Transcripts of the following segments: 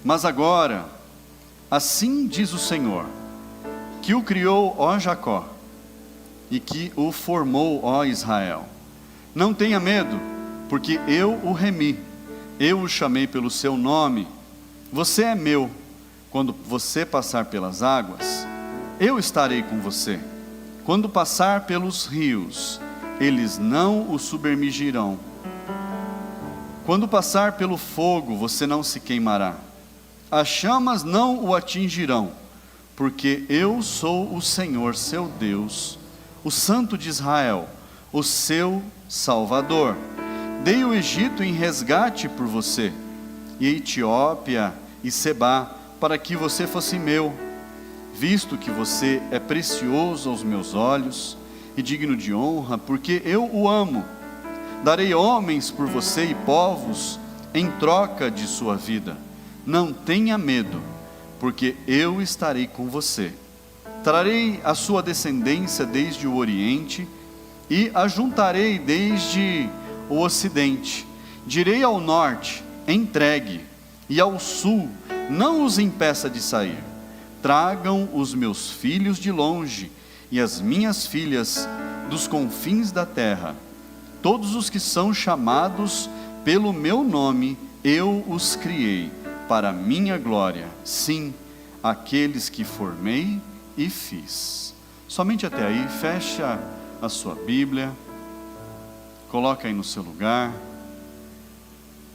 Mas agora, assim diz o Senhor, que o criou, ó Jacó, e que o formou, ó Israel. Não tenha medo, porque eu o remi, eu o chamei pelo seu nome. Você é meu. Quando você passar pelas águas, eu estarei com você. Quando passar pelos rios, eles não o submergirão. Quando passar pelo fogo, você não se queimará. As chamas não o atingirão, porque eu sou o Senhor seu Deus, o Santo de Israel, o seu Salvador. Dei o Egito em resgate por você, e a Etiópia e Sebá, para que você fosse meu, visto que você é precioso aos meus olhos e digno de honra, porque eu o amo. Darei homens por você e povos em troca de sua vida. Não tenha medo, porque eu estarei com você. Trarei a sua descendência desde o Oriente e a juntarei desde o Ocidente. Direi ao norte, entregue, e ao sul, não os impeça de sair. Tragam os meus filhos de longe e as minhas filhas dos confins da terra. Todos os que são chamados pelo meu nome, eu os criei para a minha glória. Sim, aqueles que formei e fiz. Somente até aí. Fecha a sua Bíblia, coloca aí no seu lugar,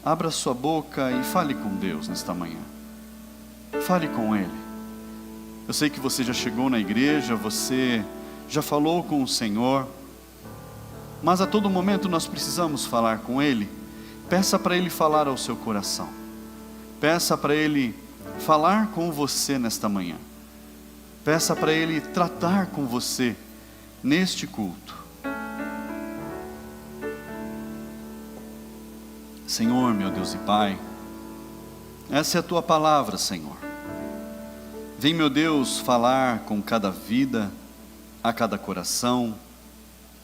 abra sua boca e fale com Deus nesta manhã. Fale com Ele. Eu sei que você já chegou na igreja, você já falou com o Senhor, mas a todo momento nós precisamos falar com Ele. Peça para Ele falar ao seu coração. Peça para Ele falar com você nesta manhã. Peça para Ele tratar com você neste culto. Senhor, meu Deus e Pai, essa é a Tua palavra, Senhor. Vem, meu Deus, falar com cada vida, a cada coração.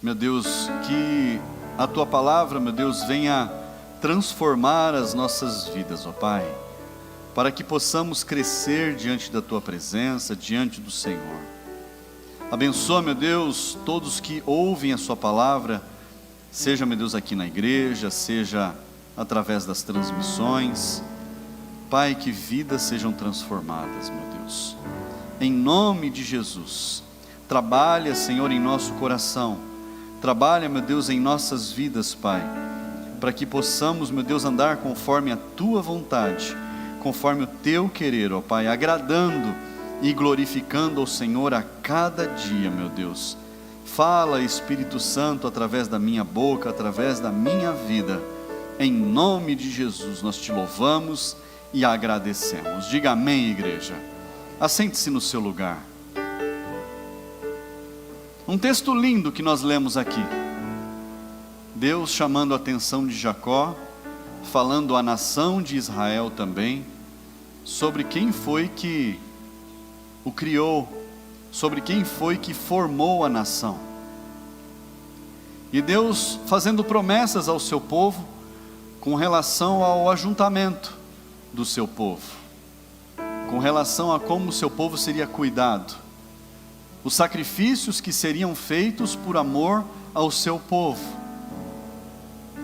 Meu Deus, que a Tua palavra, meu Deus, venha transformar as nossas vidas, ó Pai, para que possamos crescer diante da Tua presença, diante do Senhor. Abençoa, meu Deus, todos que ouvem a Sua palavra, seja, meu Deus, aqui na igreja, seja através das transmissões. Pai, que vidas sejam transformadas, meu Deus. Em nome de Jesus, trabalha, Senhor, em nosso coração. Trabalha, meu Deus, em nossas vidas, Pai, para que possamos, meu Deus, andar conforme a Tua vontade, conforme o Teu querer, ó Pai, agradando e glorificando ao Senhor a cada dia, meu Deus. Fala, Espírito Santo, através da minha boca, através da minha vida. Em nome de Jesus, nós Te louvamos e agradecemos. Diga amém, igreja. Assente-se no seu lugar. Um texto lindo que nós lemos aqui. Deus chamando a atenção de Jacó, falando à nação de Israel também, sobre quem foi que o criou, sobre quem foi que formou a nação. E Deus fazendo promessas ao seu povo, com relação ao ajuntamento do seu povo, com relação a como o seu povo seria cuidado, os sacrifícios que seriam feitos por amor ao seu povo,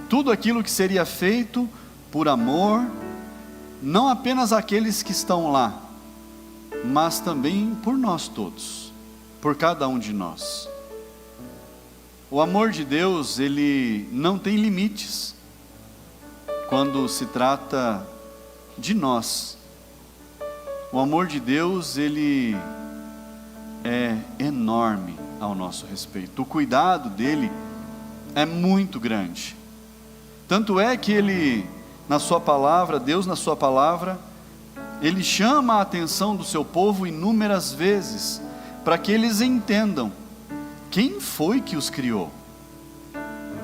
tudo aquilo que seria feito por amor, não apenas àqueles que estão lá, mas também por nós todos, por cada um de nós. O amor de Deus, ele não tem limites quando se trata de nós. O amor de Deus, ele é enorme ao nosso respeito. O cuidado dele é muito grande. Tanto é que ele, na sua palavra, Deus na sua palavra, ele chama a atenção do seu povo inúmeras vezes, para que eles entendam quem foi que os criou.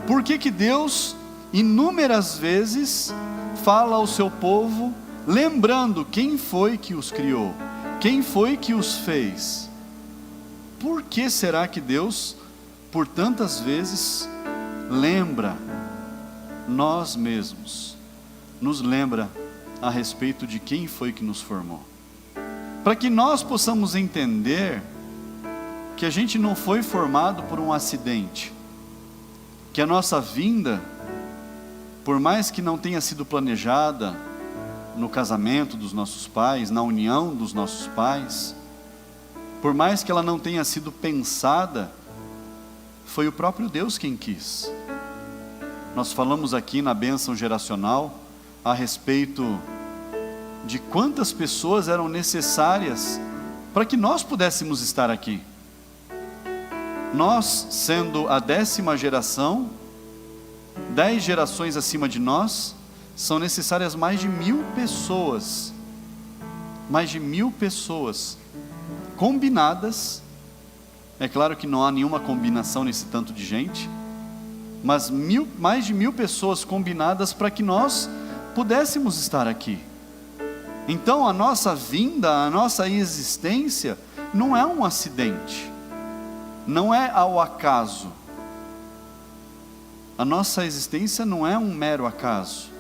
Por que Deus inúmeras vezes fala ao seu povo, lembrando quem foi que os criou, quem foi que os fez. Por que será que Deus, por tantas vezes, lembra nós mesmos, nos lembra a respeito de quem foi que nos formou. Para que nós possamos entender que a gente não foi formado por um acidente, que a nossa vinda, por mais que não tenha sido planejada no casamento dos nossos pais, na união dos nossos pais, por mais que ela não tenha sido pensada, foi o próprio Deus quem quis. Nós falamos aqui na bênção geracional a respeito de quantas pessoas eram necessárias para que nós pudéssemos estar aqui. Nós, sendo a 10ª geração, 10 gerações acima de nós, são necessárias mais de 1000 pessoas, mais de 1000 pessoas combinadas. É claro que não há nenhuma combinação nesse tanto de gente, mas mais de 1000 pessoas combinadas para que nós pudéssemos estar aqui. Então a nossa vinda, a nossa existência não é um acidente, não é ao acaso. A nossa existência não é um mero acaso,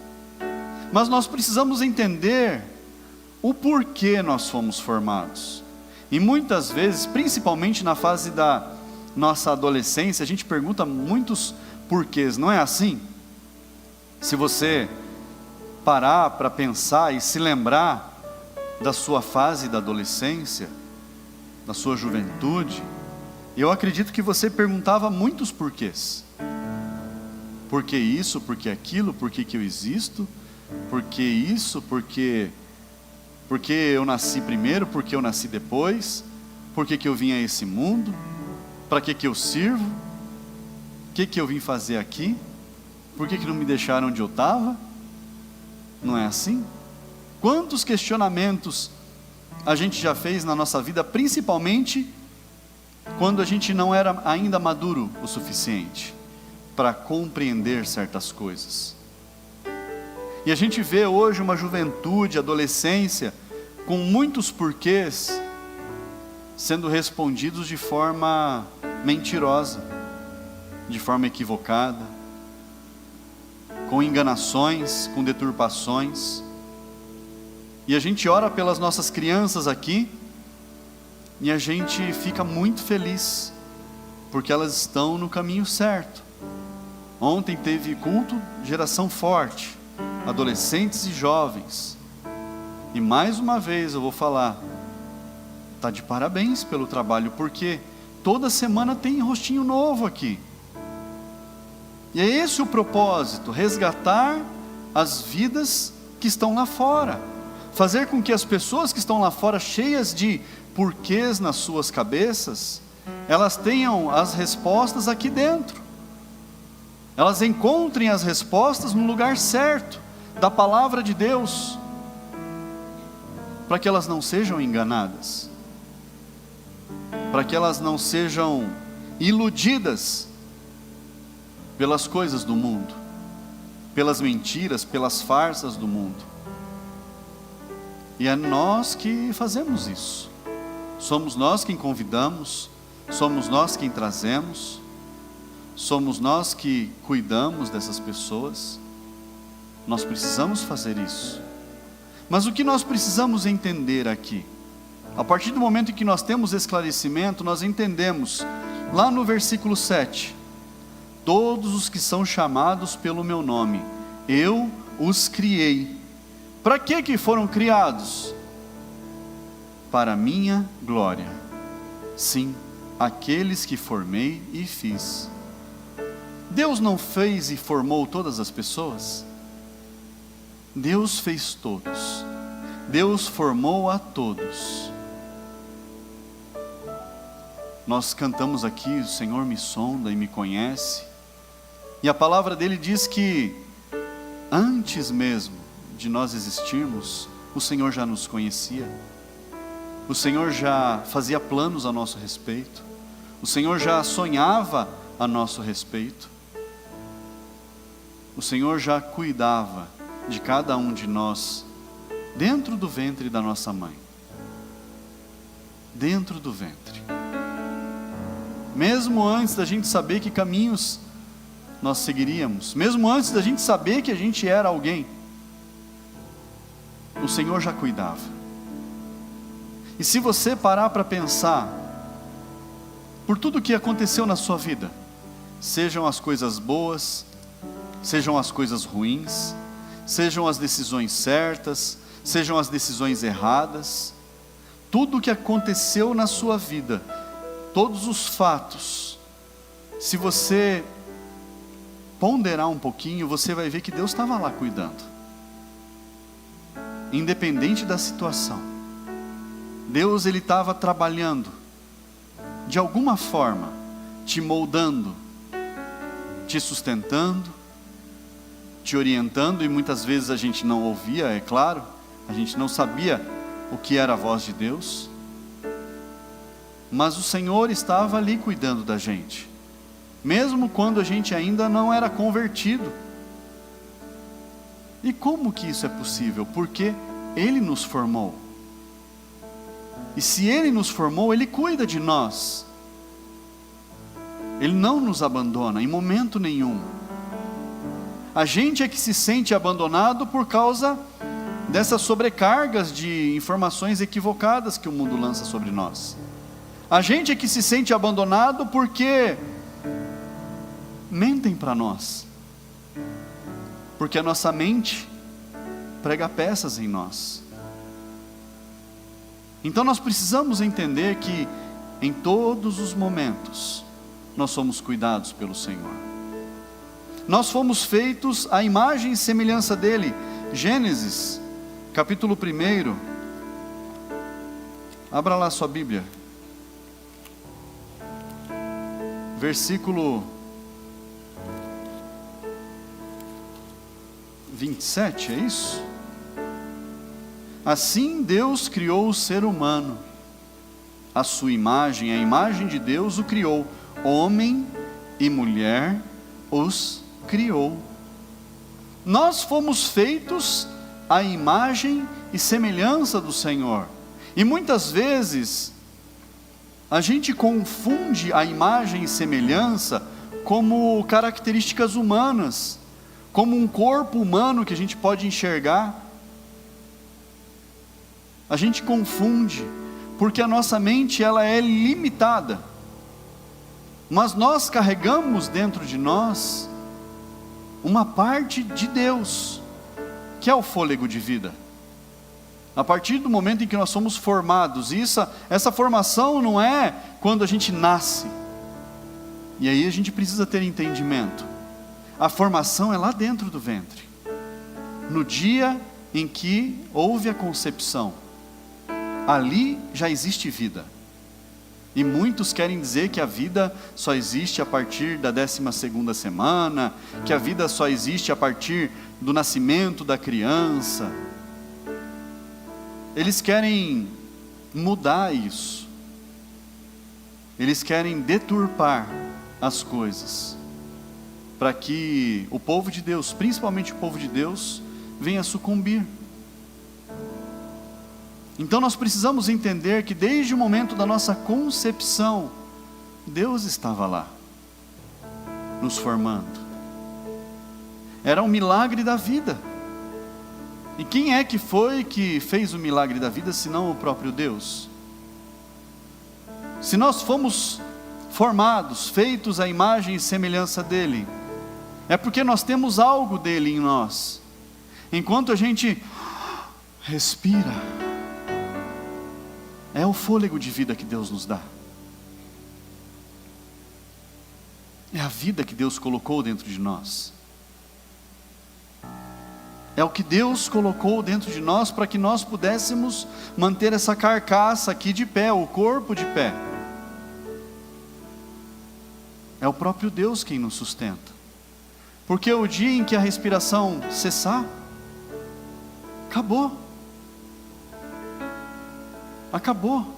mas nós precisamos entender o porquê nós fomos formados. E muitas vezes, principalmente na fase da nossa adolescência, a gente pergunta muitos porquês, não é assim? Se você parar para pensar e se lembrar da sua fase da adolescência, da sua juventude, eu acredito que você perguntava muitos porquês. Por que isso, por que aquilo, por que eu existo, por que isso, porque eu nasci primeiro, por que eu nasci depois, por que eu vim a esse mundo, para que eu sirvo, o que eu vim fazer aqui, por que não me deixaram onde eu estava? Não é assim? Quantos questionamentos a gente já fez na nossa vida, principalmente quando a gente não era ainda maduro o suficiente para compreender certas coisas. E a gente vê hoje uma juventude, adolescência, com muitos porquês sendo respondidos de forma mentirosa, de forma equivocada, com enganações, com deturpações. E a gente ora pelas nossas crianças aqui, e a gente fica muito feliz, porque elas estão no caminho certo. Ontem teve culto Geração Forte, adolescentes e jovens, e mais uma vez eu vou falar, está de parabéns pelo trabalho, porque toda semana tem rostinho novo aqui, e é esse o propósito, resgatar as vidas que estão lá fora, fazer com que as pessoas que estão lá fora, cheias de porquês nas suas cabeças, elas tenham as respostas aqui dentro, elas encontrem as respostas no lugar certo, da palavra de Deus, para que elas não sejam enganadas, para que elas não sejam iludidas pelas coisas do mundo, pelas mentiras, pelas farsas do mundo. E é nós que fazemos isso, somos nós quem convidamos, somos nós quem trazemos, somos nós que cuidamos dessas pessoas. Nós precisamos fazer isso. Mas o que nós precisamos entender aqui, a partir do momento em que nós temos esclarecimento, nós entendemos, lá no versículo 7, todos os que são chamados pelo meu nome, eu os criei. Para que foram criados? Para minha glória. Sim, aqueles que formei e fiz. Deus não fez e formou todas as pessoas? Deus fez todos, Deus formou a todos. Nós cantamos aqui, o Senhor me sonda e me conhece, e a palavra dele diz que antes mesmo de nós existirmos, o Senhor já nos conhecia, o Senhor já fazia planos a nosso respeito, o Senhor já sonhava a nosso respeito, o Senhor já cuidava de cada um de nós, dentro do ventre da nossa mãe, dentro do ventre, mesmo antes da gente saber que caminhos nós seguiríamos, mesmo antes da gente saber que a gente era alguém, o Senhor já cuidava. E se você parar para pensar, por tudo que aconteceu na sua vida, sejam as coisas boas, sejam as coisas ruins, sejam as decisões certas, sejam as decisões erradas, tudo o que aconteceu na sua vida, todos os fatos, se você ponderar um pouquinho, você vai ver que Deus estava lá cuidando. Independente da situação, Deus ele estava trabalhando, de alguma forma, te moldando, te sustentando, te orientando, e muitas vezes a gente não ouvia, é claro, a gente não sabia o que era a voz de Deus, mas o Senhor estava ali cuidando da gente, mesmo quando a gente ainda não era convertido. E como que isso é possível? Porque Ele nos formou, e se Ele nos formou, Ele cuida de nós, Ele não nos abandona em momento nenhum. A gente é que se sente abandonado por causa dessas sobrecargas de informações equivocadas que o mundo lança sobre nós. A gente é que se sente abandonado porque mentem para nós, porque a nossa mente prega peças em nós. Então nós precisamos entender que em todos os momentos nós somos cuidados pelo Senhor. Nós fomos feitos à imagem e semelhança dele. Gênesis, capítulo 1. Abra lá sua Bíblia. Versículo 27, é isso? Assim Deus criou o ser humano, a sua imagem, a imagem de Deus o criou, homem e mulher os criou. Nós fomos feitos à imagem e semelhança do Senhor, e muitas vezes a gente confunde a imagem e semelhança como características humanas, como um corpo humano que a gente pode enxergar. A gente confunde, porque a nossa mente ela é limitada, mas nós carregamos dentro de nós uma parte de Deus, que é o fôlego de vida. A partir do momento em que nós somos formados, e essa formação não é quando a gente nasce, e aí a gente precisa ter entendimento. A formação é lá dentro do ventre, no dia em que houve a concepção, ali já existe vida. E muitos querem dizer que a vida só existe a partir da 12ª semana, que a vida só existe a partir do nascimento da criança. Eles querem mudar isso, eles querem deturpar as coisas, para que o povo de Deus, principalmente o povo de Deus, venha sucumbir. Então nós precisamos entender que desde o momento da nossa concepção, Deus estava lá, nos formando. Era um milagre da vida. E quem é que foi que fez o milagre da vida, senão o próprio Deus? Se nós fomos formados, feitos à imagem e semelhança dele, é porque nós temos algo dele em nós. Enquanto a gente respira, é o fôlego de vida que Deus nos dá. É a vida que Deus colocou dentro de nós. É o que Deus colocou dentro de nós para que nós pudéssemos manter essa carcaça aqui de pé, o corpo de pé. É o próprio Deus quem nos sustenta. Porque o dia em que a respiração cessar, acabou. Acabou.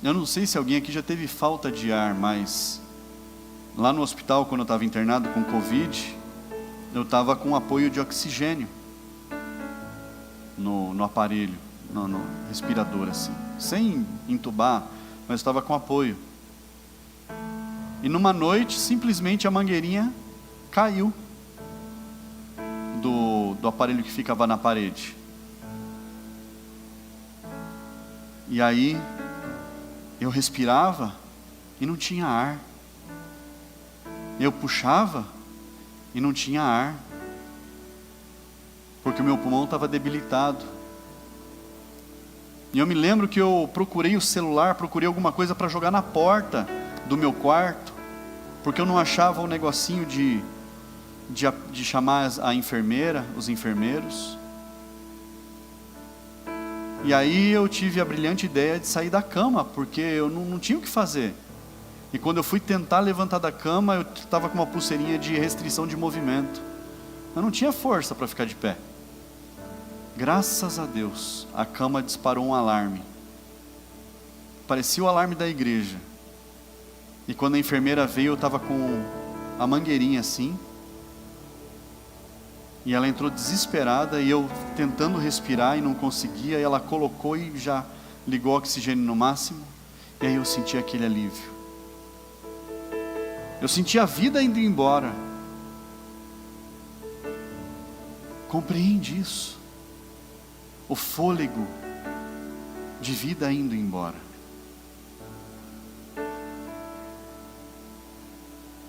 Eu não sei se alguém aqui já teve falta de ar, mas lá no hospital, quando eu estava internado com Covid, eu estava com apoio de oxigênio no aparelho, no respirador assim, sem entubar, mas estava com apoio. E numa noite, simplesmente a mangueirinha caiu do aparelho que ficava na parede. E aí, eu respirava e não tinha ar. Eu puxava e não tinha ar. Porque o meu pulmão estava debilitado. E eu me lembro que eu procurei o celular, procurei alguma coisa para jogar na porta do meu quarto, porque eu não achava o negocinho de chamar a enfermeira, os enfermeiros. E aí eu tive a brilhante ideia de sair da cama, porque eu não tinha o que fazer. E quando eu fui tentar levantar da cama, eu estava com uma pulseirinha de restrição de movimento. Eu não tinha força para ficar de pé. Graças a Deus, a cama disparou um alarme. Parecia o alarme da igreja. E quando a enfermeira veio, eu estava com a mangueirinha assim. E ela entrou desesperada, e eu tentando respirar e não conseguia. E ela colocou e já ligou o oxigênio no máximo. E aí eu senti aquele alívio. Eu senti a vida indo embora. Compreende isso? O fôlego de vida indo embora.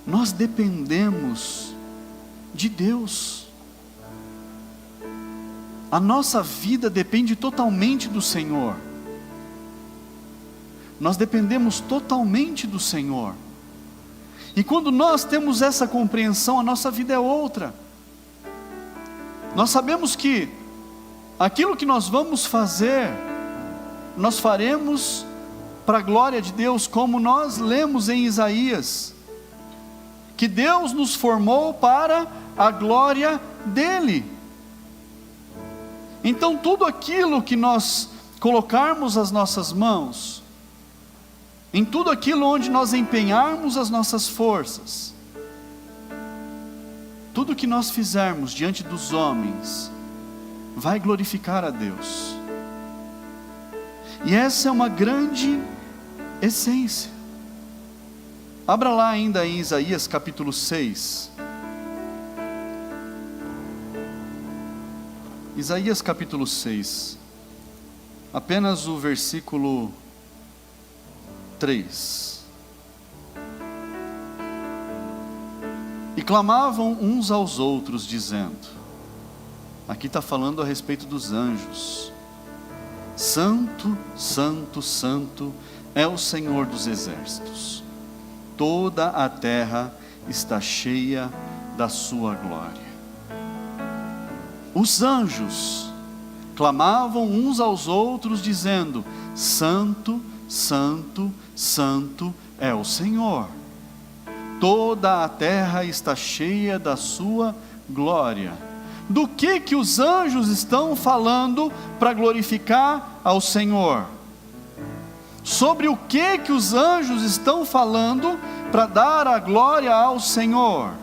Nós dependemos de Deus. A nossa vida depende totalmente do Senhor. Nós dependemos totalmente do Senhor. E quando nós temos essa compreensão, a nossa vida é outra. Nós sabemos que aquilo que nós vamos fazer, nós faremos para a glória de Deus, como nós lemos em Isaías, que Deus nos formou para a glória dEle. Então tudo aquilo que nós colocarmos as nossas mãos, em tudo aquilo onde nós empenharmos as nossas forças, tudo que nós fizermos diante dos homens, vai glorificar a Deus. E essa é uma grande essência. Abra lá ainda em Isaías capítulo 6. Isaías capítulo 6. Apenas o versículo 3. E clamavam uns aos outros, dizendo... Aqui está falando a respeito dos anjos. Santo, santo, santo é o Senhor dos exércitos. Toda a terra está cheia da sua glória. Os anjos clamavam uns aos outros, dizendo: Santo, santo, santo é o Senhor. Toda a terra está cheia da sua glória. Do que os anjos estão falando para glorificar ao Senhor? Sobre o que os anjos estão falando para dar a glória ao Senhor?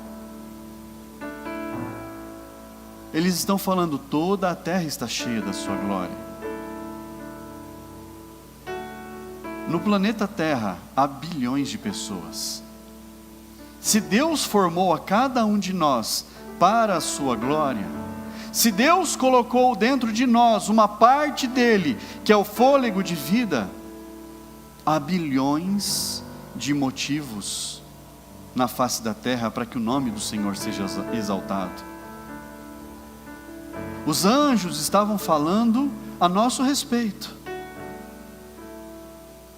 Eles estão falando: toda a terra está cheia da sua glória. No planeta Terra há bilhões de pessoas. Se Deus formou a cada um de nós para a sua glória, se Deus colocou dentro de nós uma parte dele, que é o fôlego de vida, há bilhões de motivos na face da terra para que o nome do Senhor seja exaltado. Os anjos estavam falando a nosso respeito.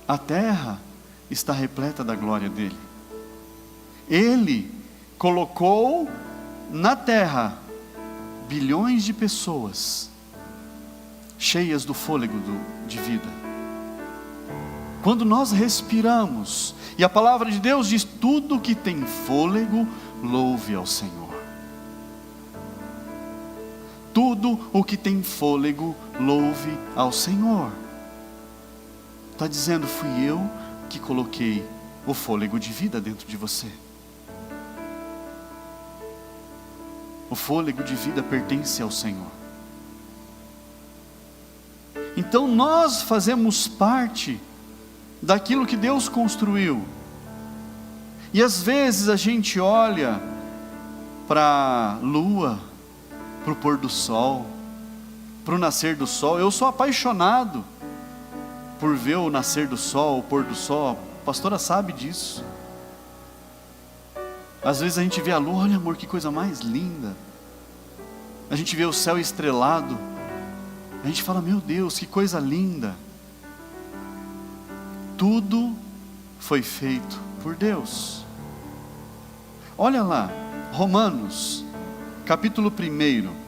A terra está repleta da glória dele. Ele colocou na terra bilhões de pessoas cheias do fôlego de vida. Quando nós respiramos, e a palavra de Deus diz: tudo que tem fôlego, louve ao Senhor. Tudo o que tem fôlego, louve ao Senhor. Está dizendo: fui eu que coloquei o fôlego de vida dentro de você. O fôlego de vida pertence ao Senhor. Então nós fazemos parte daquilo que Deus construiu. E às vezes a gente olha para a lua, para o pôr do sol, para o nascer do sol. Eu sou apaixonado por ver o nascer do sol, o pôr do sol. A pastora sabe disso. Às vezes a gente vê a lua, olha amor, que coisa mais linda. A gente vê o céu estrelado, a gente fala, meu Deus, que coisa linda. Tudo foi feito por Deus. Olha lá, Romanos, capítulo 1.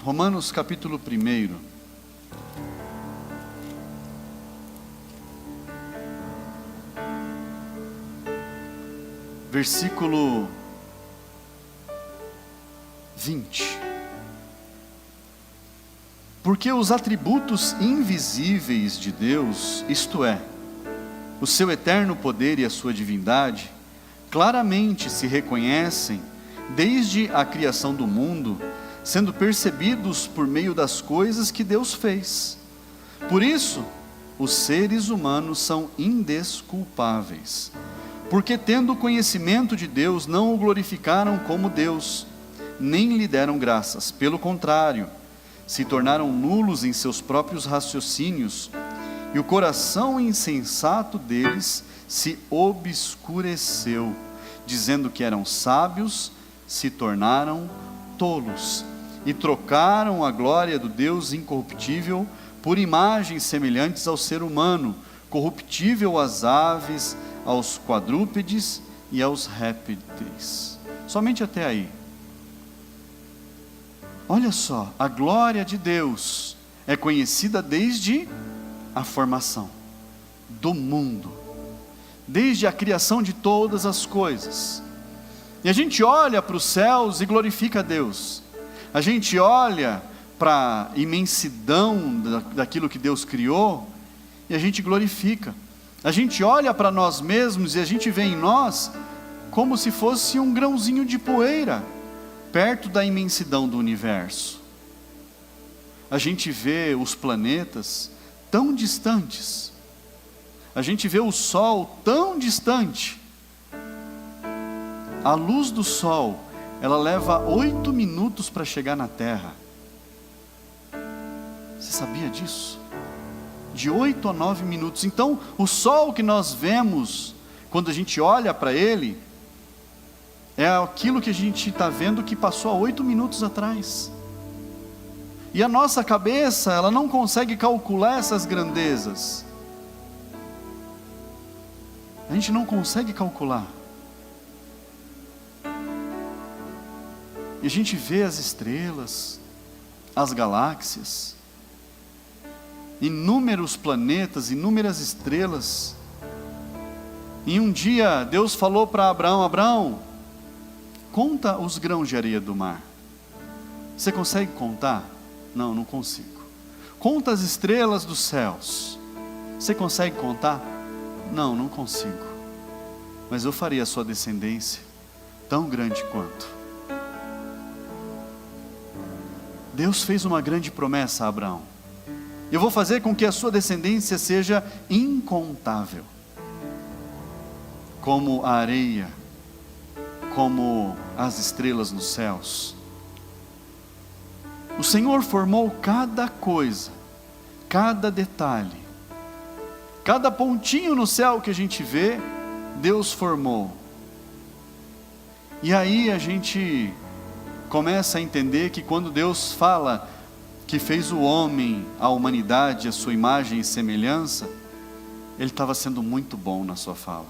Romanos capítulo 1. Versículo 20. Porque os atributos invisíveis de Deus, isto é, o seu eterno poder e a sua divindade, claramente se reconhecem desde a criação do mundo, sendo percebidos por meio das coisas que Deus fez. Por isso, os seres humanos são indesculpáveis, porque tendo conhecimento de Deus, não o glorificaram como Deus, nem lhe deram graças. Pelo contrário, se tornaram nulos em seus próprios raciocínios, e o coração insensato deles se obscureceu, dizendo que eram sábios, se tornaram tolos, e trocaram a glória do Deus incorruptível por imagens semelhantes ao ser humano, corruptível às aves, aos quadrúpedes e aos répteis. Somente até aí. Olha só, a glória de Deus é conhecida desde a formação do mundo, desde a criação de todas as coisas. E a gente olha para os céus e glorifica a Deus. A gente olha para a imensidão daquilo que Deus criou e a gente glorifica. A gente olha para nós mesmos e a gente vê em nós como se fosse um grãozinho de poeira perto da imensidão do universo. A gente vê os planetas tão distantes. A gente vê o sol tão distante. A luz do sol, ela leva 8 minutos para chegar na Terra. Você sabia disso? De 8 a 9 minutos. Então, o sol que nós vemos, quando a gente olha para ele, é aquilo que a gente está vendo que passou há 8 minutos atrás. E a nossa cabeça, ela não consegue calcular essas grandezas. A gente não consegue calcular. E a gente vê as estrelas, as galáxias, inúmeros planetas, inúmeras estrelas. E um dia Deus falou para Abraão: Abraão, conta os grãos de areia do mar. Você consegue contar? Não, não consigo. Conta as estrelas dos céus. Você consegue contar? Não, não consigo. Mas eu farei a sua descendência tão grande quanto. Deus fez uma grande promessa a Abraão: eu vou fazer com que a sua descendência seja incontável, como a areia, como as estrelas nos céus. O Senhor formou cada coisa, cada detalhe, cada pontinho no céu que a gente vê, Deus formou. E aí a gente começa a entender que quando Deus fala que fez o homem, a humanidade, a sua imagem e semelhança, Ele estava sendo muito bom na sua fala.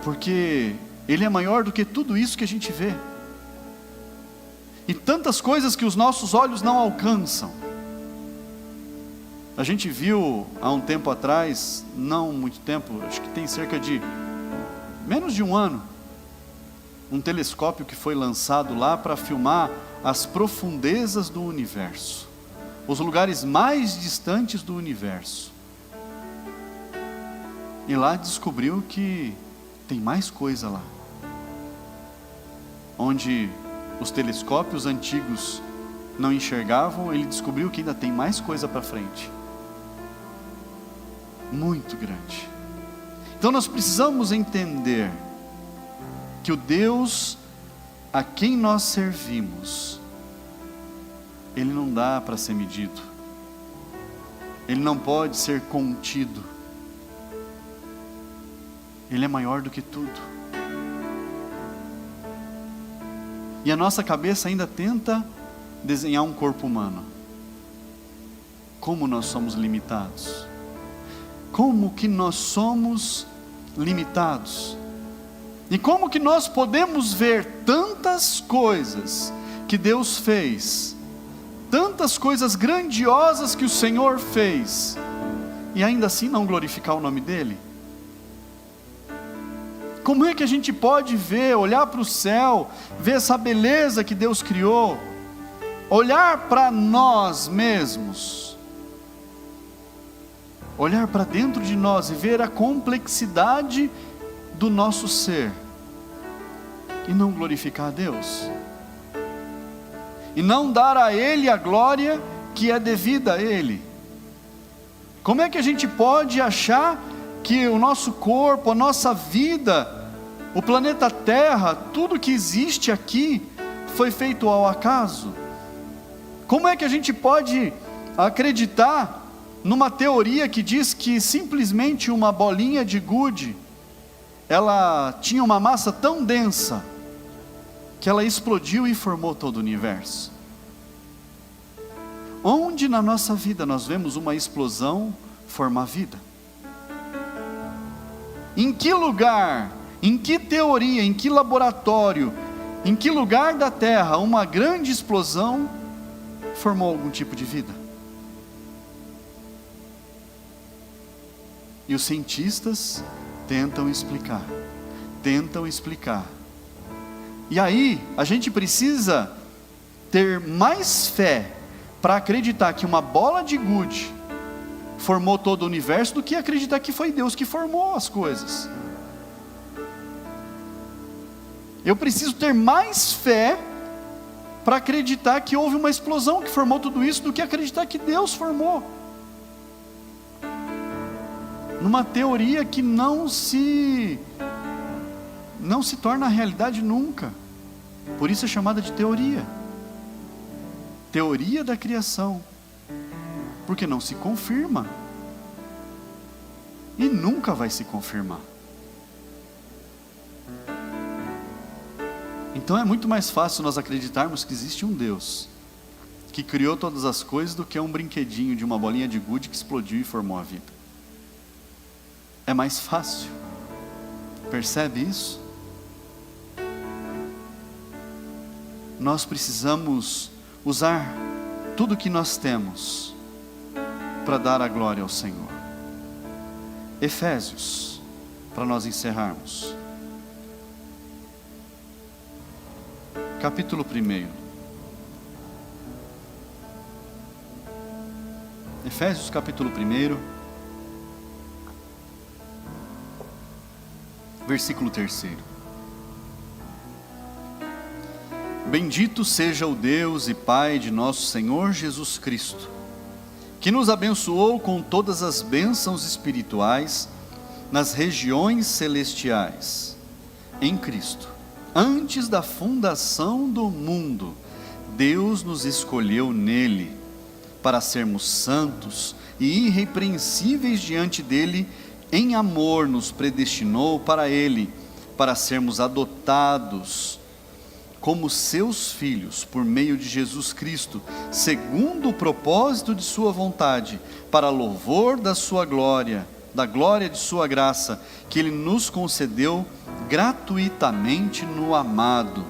Porque Ele é maior do que tudo isso que a gente vê. E tantas coisas que os nossos olhos não alcançam. A gente viu há um tempo atrás, não muito tempo, acho que tem cerca de menos de um ano, um telescópio que foi lançado lá para filmar as profundezas do universo, os lugares mais distantes do universo. E lá descobriu que tem mais coisa lá, onde os telescópios antigos não enxergavam. Ele descobriu que ainda tem mais coisa para frente, muito grande. Então nós precisamos entender que o Deus a quem nós servimos, Ele não dá para ser medido, Ele não pode ser contido, Ele é maior do que tudo. E a nossa cabeça ainda tenta desenhar um corpo humano. Como nós somos limitados. Como que nós somos limitados. E como que nós podemos ver tantas coisas que Deus fez, tantas coisas grandiosas que o Senhor fez, e ainda assim não glorificar o nome dEle? Como é que a gente pode ver, olhar para o céu, ver essa beleza que Deus criou, olhar para nós mesmos, olhar para dentro de nós e ver a complexidade do nosso ser, e não glorificar a Deus, e não dar a Ele a glória que é devida a Ele? Como é que a gente pode achar que o nosso corpo, a nossa vida, o planeta Terra, tudo que existe aqui, foi feito ao acaso? Como é que a gente pode acreditar numa teoria que diz que simplesmente uma bolinha de gude, ela tinha uma massa tão densa, que ela explodiu e formou todo o universo? Onde na nossa vida nós vemos uma explosão formar vida? Em que lugar, em que teoria, em que laboratório, em que lugar da Terra uma grande explosão formou algum tipo de vida? E os cientistas tentam explicar. E aí, a gente precisa ter mais fé para acreditar que uma bola de gude formou todo o universo, do que acreditar que foi Deus que formou as coisas. Eu preciso ter mais fé para acreditar que houve uma explosão que formou tudo isso, do que acreditar que Deus formou. Numa teoria que não se torna realidade nunca. Por isso é chamada de teoria. Teoria da criação. Porque não se confirma. E nunca vai se confirmar. Então é muito mais fácil nós acreditarmos que existe um Deus que criou todas as coisas, do que um brinquedinho de uma bolinha de gude que explodiu e formou a vida. É mais fácil. Percebe isso? Nós precisamos usar tudo que nós temos para dar a glória ao Senhor. Efésios, para nós encerrarmos. Capítulo 1. Efésios capítulo 1, versículo 3. Bendito seja o Deus e Pai de nosso Senhor Jesus Cristo, que nos abençoou com todas as bênçãos espirituais nas regiões celestiais, em Cristo. Antes da fundação do mundo, Deus nos escolheu nele, para sermos santos e irrepreensíveis diante dele. Em amor nos predestinou para ele, para sermos adotados como seus filhos, por meio de Jesus Cristo, segundo o propósito de sua vontade, para louvor da sua glória, da glória de sua graça, que ele nos concedeu gratuitamente no amado.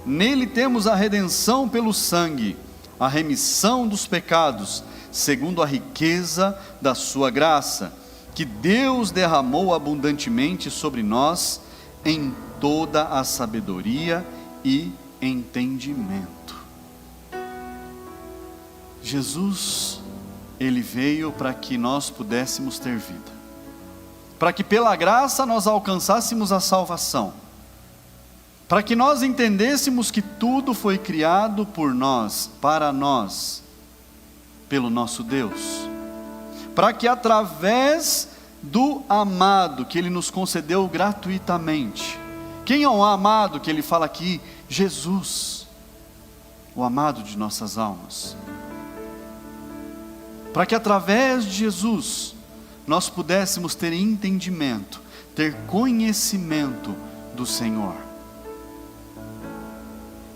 Nele temos a redenção pelo sangue, a remissão dos pecados, segundo a riqueza da sua graça, que Deus derramou abundantemente sobre nós, em toda a sabedoria e entendimento. Jesus, Ele veio para que nós pudéssemos ter vida, para que pela graça nós alcançássemos a salvação, para que nós entendêssemos que tudo foi criado por nós, para nós, pelo nosso Deus, para que através do amado que Ele nos concedeu gratuitamente. Quem é o amado que Ele fala aqui? Jesus, o amado de nossas almas. Para que através de Jesus nós pudéssemos ter entendimento, ter conhecimento do Senhor.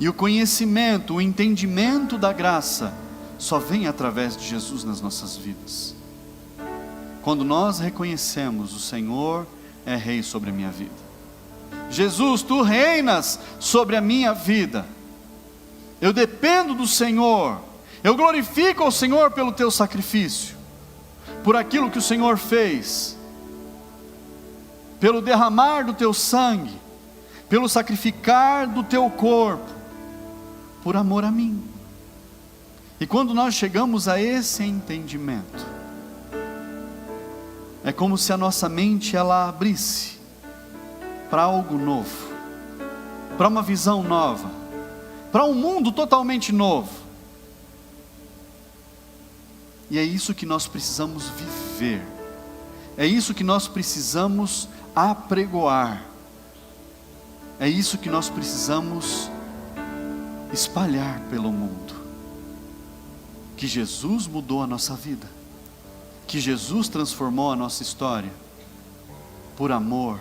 E o conhecimento, o entendimento da graça só vem através de Jesus nas nossas vidas. Quando nós reconhecemos: o Senhor é Rei sobre a minha vida. Jesus, Tu reinas sobre a minha vida. Eu dependo do Senhor. Eu glorifico ao Senhor pelo Teu sacrifício, por aquilo que o Senhor fez, pelo derramar do Teu sangue, pelo sacrificar do Teu corpo, por amor a mim. E quando nós chegamos a esse entendimento, é como se a nossa mente ela abrisse para algo novo, para uma visão nova, para um mundo totalmente novo. E é isso que nós precisamos viver, é isso que nós precisamos apregoar, é isso que nós precisamos espalhar pelo mundo. Que Jesus mudou a nossa vida, que Jesus transformou a nossa história, por amor,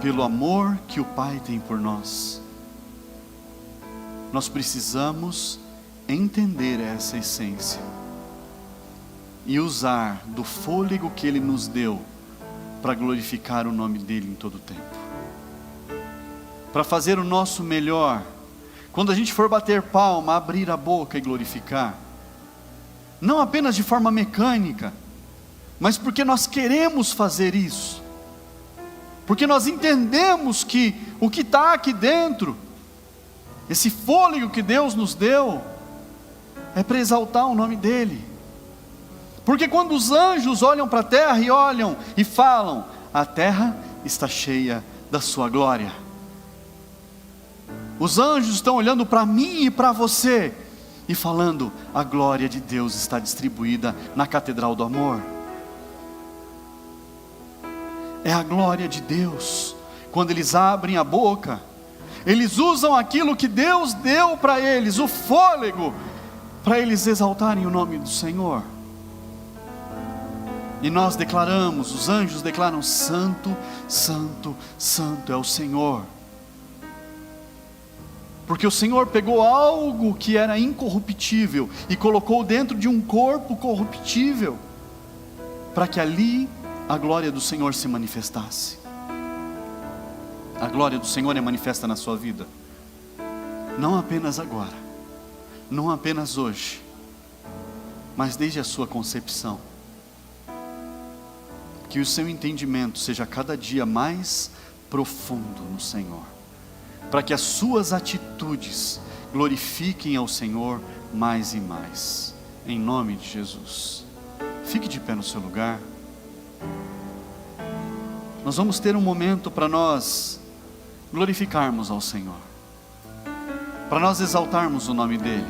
pelo amor que o Pai tem por nós. Nós precisamos entender essa essência e usar do fôlego que Ele nos deu para glorificar o nome dEle em todo o tempo, para fazer o nosso melhor. Quando a gente for bater palma, abrir a boca e glorificar, não apenas de forma mecânica, mas porque nós queremos fazer isso, porque nós entendemos que o que está aqui dentro, esse fôlego que Deus nos deu, é para exaltar o nome dEle. Porque quando os anjos olham para a terra e olham e falam: a terra está cheia da sua glória. Os anjos estão olhando para mim e para você e falando: a glória de Deus está distribuída na catedral do amor. É a glória de Deus. Quando eles abrem a boca, eles usam aquilo que Deus deu para eles, o fôlego, para eles exaltarem o nome do Senhor. E nós declaramos, os anjos declaram: santo, santo, santo é o Senhor. Porque o Senhor pegou algo que era incorruptível e colocou dentro de um corpo corruptível, para que ali a glória do Senhor se manifestasse. A glória do Senhor é manifesta na sua vida, não apenas agora, não apenas hoje, mas desde a sua concepção. Que o seu entendimento seja cada dia mais profundo no Senhor, para que as suas atitudes glorifiquem ao Senhor mais e mais, em nome de Jesus. Fique de pé no seu lugar. Nós vamos ter um momento para nós glorificarmos ao Senhor, para nós exaltarmos o nome dEle,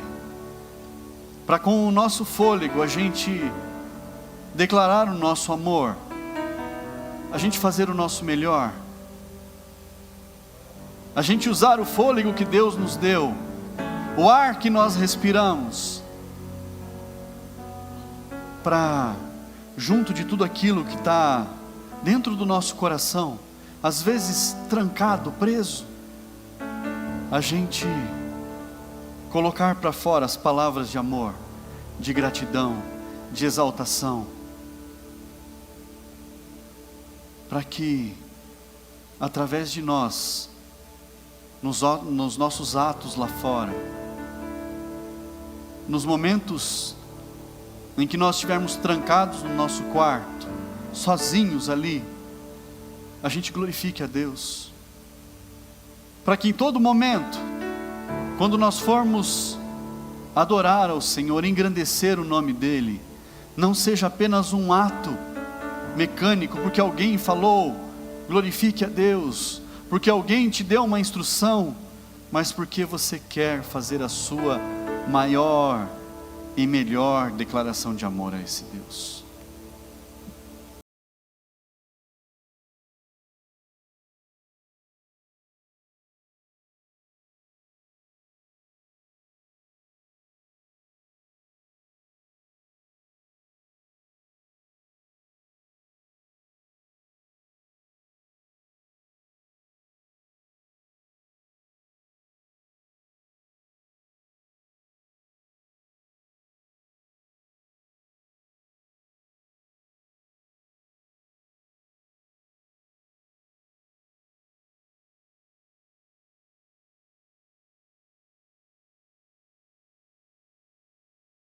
para com o nosso fôlego a gente declarar o nosso amor, a gente fazer o nosso melhor, a gente usar o fôlego que Deus nos deu, o ar que nós respiramos, para, junto de tudo aquilo que está dentro do nosso coração, às vezes trancado, preso, a gente colocar para fora as palavras de amor, de gratidão, de exaltação, para que através de nós, nos nossos atos lá fora, nos momentos em que nós estivermos trancados no nosso quarto, sozinhos ali, a gente glorifique a Deus, para que em todo momento, quando nós formos adorar ao Senhor, engrandecer o nome dEle, não seja apenas um ato mecânico, porque alguém falou, glorifique a Deus, porque alguém te deu uma instrução, mas porque você quer fazer a sua maior e melhor declaração de amor a esse Deus.